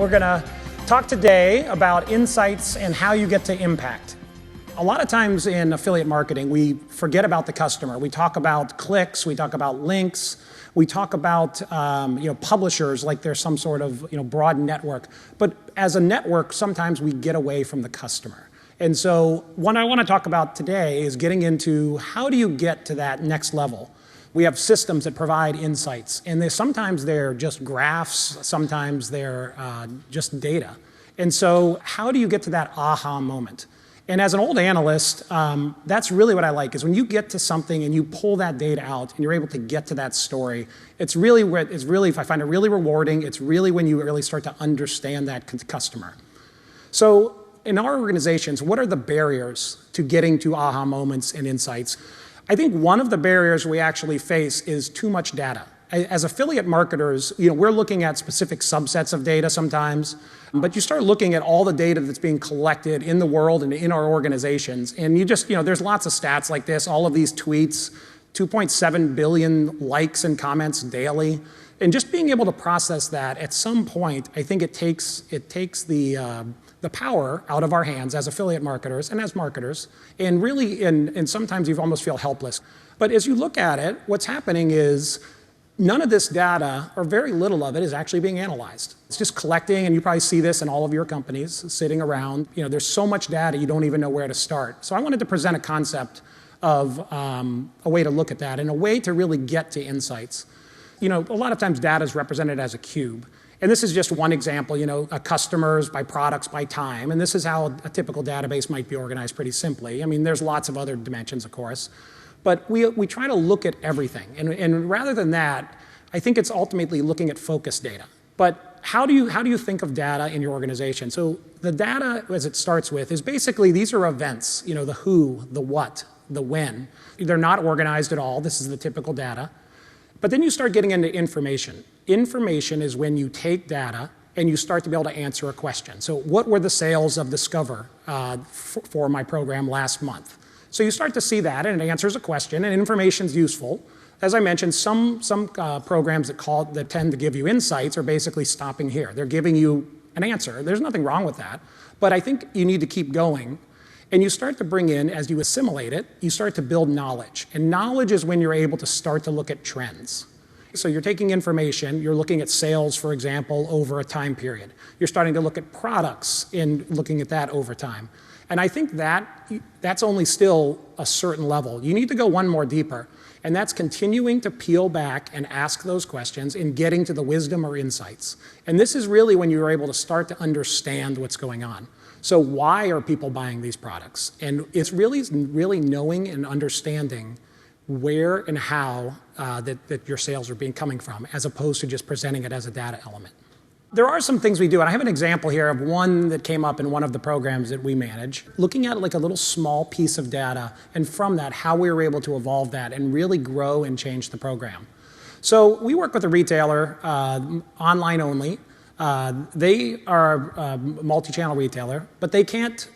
We're going to talk today about insights and how you get to impact. A lot of times in affiliate marketing, we forget about the customer. We talk about clicks, we talk about links, we talk about publishers like they're some sort of broad network. But as a network, sometimes we get away from the customer. And so what I want to talk about today is getting into how do you get to that next level. We have systems that provide insights, and sometimes they're just graphs, sometimes they're just data. And so how do you get to that aha moment? And as an old analyst, that's really what I like, is when you get to something and you pull that data out and you're able to get to that story, it's really, if I find it really rewarding, it's really when you really start to understand that customer. So in our organizations, what are the barriers to getting to aha moments and insights? I think one of the barriers we actually face is too much data. As affiliate marketers, we're looking at specific subsets of data sometimes, but you start looking at all the data that's being collected in the world and in our organizations, and you just, there's lots of stats like this, all of these tweets, 2.7 billion likes and comments daily, and just being able to process that at some point, I think it takes the power out of our hands as affiliate marketers and as marketers, and really, and sometimes you almost feel helpless. But as you look at it, what's happening is none of this data, or very little of it, is actually being analyzed. It's just collecting, and you probably see this in all of your companies sitting around. There's so much data, you don't even know where to start. So I wanted to present a concept of a way to look at that and a way to really get to insights. A lot of times data is represented as a cube. And this is just one example, customers by products by time. And this is how a typical database might be organized pretty simply. I mean, there's lots of other dimensions, of course. But we try to look at everything. And rather than that, I think it's ultimately looking at focus data. But how do you think of data in your organization? So the data, as it starts with, is basically these are events, the who, the what, the when. They're not organized at all. This is the typical data. But then you start getting into information. Information is when you take data and you start to be able to answer a question. So what were the sales of Discover for my program last month? So you start to see that, and it answers a question, and information is useful. As I mentioned, some programs that tend to give you insights are basically stopping here. They're giving you an answer. There's nothing wrong with that. But I think you need to keep going. And you start to bring in, as you assimilate it, you start to build knowledge. And knowledge is when you're able to start to look at trends. So you're taking information, you're looking at sales, for example, over a time period. You're starting to look at products and looking at that over time. And I think that's only still a certain level. You need to go one more deeper. And that's continuing to peel back and ask those questions and getting to the wisdom or insights. And this is really when you're able to start to understand what's going on. So why are people buying these products? And it's really knowing and understanding where and how that your sales are coming from, as opposed to just presenting it as a data element. There are some things we do, and I have an example here of one that came up in one of the programs that we manage, looking at like a little small piece of data, and from that, how we were able to evolve that and really grow and change the program. So we work with a retailer, online only. They are a multi-channel retailer, but they can't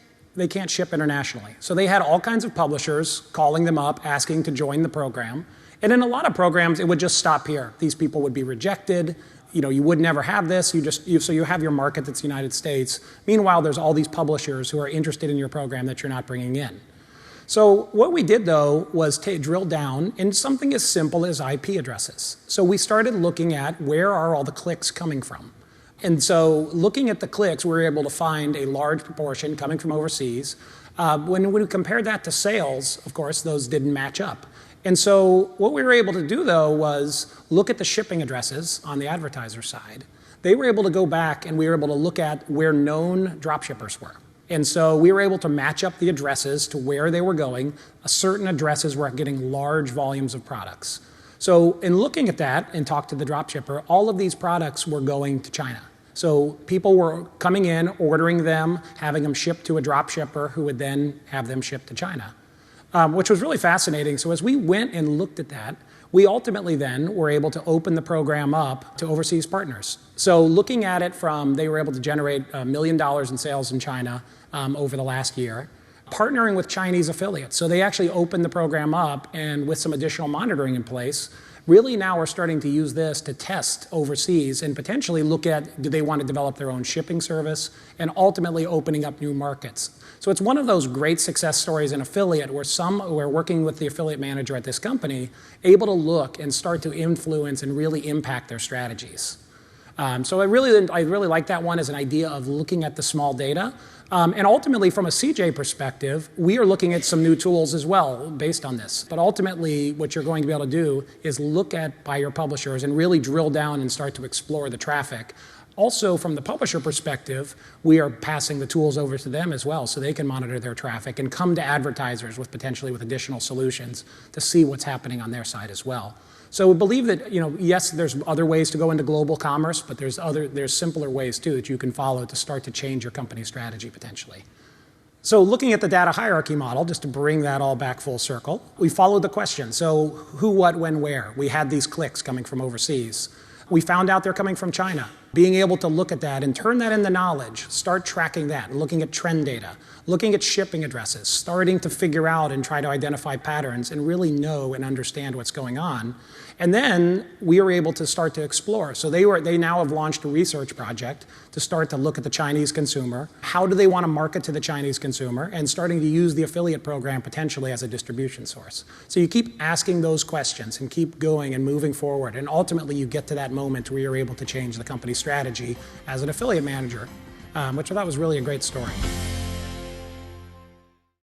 ship internationally. So they had all kinds of publishers calling them up, asking to join the program. And in a lot of programs, it would just stop here. These people would be rejected. You would never have this. So you have your market that's the United States. Meanwhile, there's all these publishers who are interested in your program that you're not bringing in. So what we did, though, was drill down in something as simple as IP addresses. So we started looking at where are all the clicks coming from. And so looking at the clicks, we were able to find a large proportion coming from overseas. When we compared that to sales, of course, those didn't match up. And so what we were able to do, though, was look at the shipping addresses on the advertiser side. They were able to go back, and we were able to look at where known dropshippers were. And so we were able to match up the addresses to where they were going. Certain addresses were getting large volumes of products. So in looking at that and talk to the dropshipper, all of these products were going to China. So people were coming in, ordering them, having them shipped to a dropshipper who would then have them shipped to China, which was really fascinating. So as we went and looked at that, we ultimately then were able to open the program up to overseas partners. So looking at it from, they were able to generate $1 million in sales in China over the last year, partnering with Chinese affiliates. So they actually opened the program up, and with some additional monitoring in place, Really now we're starting to use this to test overseas and potentially look at, do they want to develop their own shipping service, and ultimately opening up new markets. So it's one of those great success stories in affiliate where we're working with the affiliate manager at this company, able to look and start to influence and really impact their strategies. So I really like that one as an idea of looking at the small data. And ultimately, from a CJ perspective, we are looking at some new tools as well based on this. But ultimately, what you're going to be able to do is look at buyer publishers and really drill down and start to explore the traffic. Also, from the publisher perspective, we are passing the tools over to them as well so they can monitor their traffic and come to advertisers with potentially with additional solutions to see what's happening on their side as well. So we believe that, yes, there's other ways to go into global commerce, but there's simpler ways too that you can follow to start to change your company's strategy potentially. So looking at the data hierarchy model, just to bring that all back full circle, we followed the question. So who, what, when, where? We had these clicks coming from overseas. We found out they're coming from China. Being able to look at that and turn that into knowledge, start tracking that, looking at trend data, looking at shipping addresses, starting to figure out and try to identify patterns and really know and understand what's going on. And then we were able to start to explore. So they now have launched a research project to start to look at the Chinese consumer. How do they want to market to the Chinese consumer? And starting to use the affiliate program potentially as a distribution source. So you keep asking those questions and keep going and moving forward. And ultimately you get to that moment where you're able to change the company's strategy as an affiliate manager, which I thought was really a great story.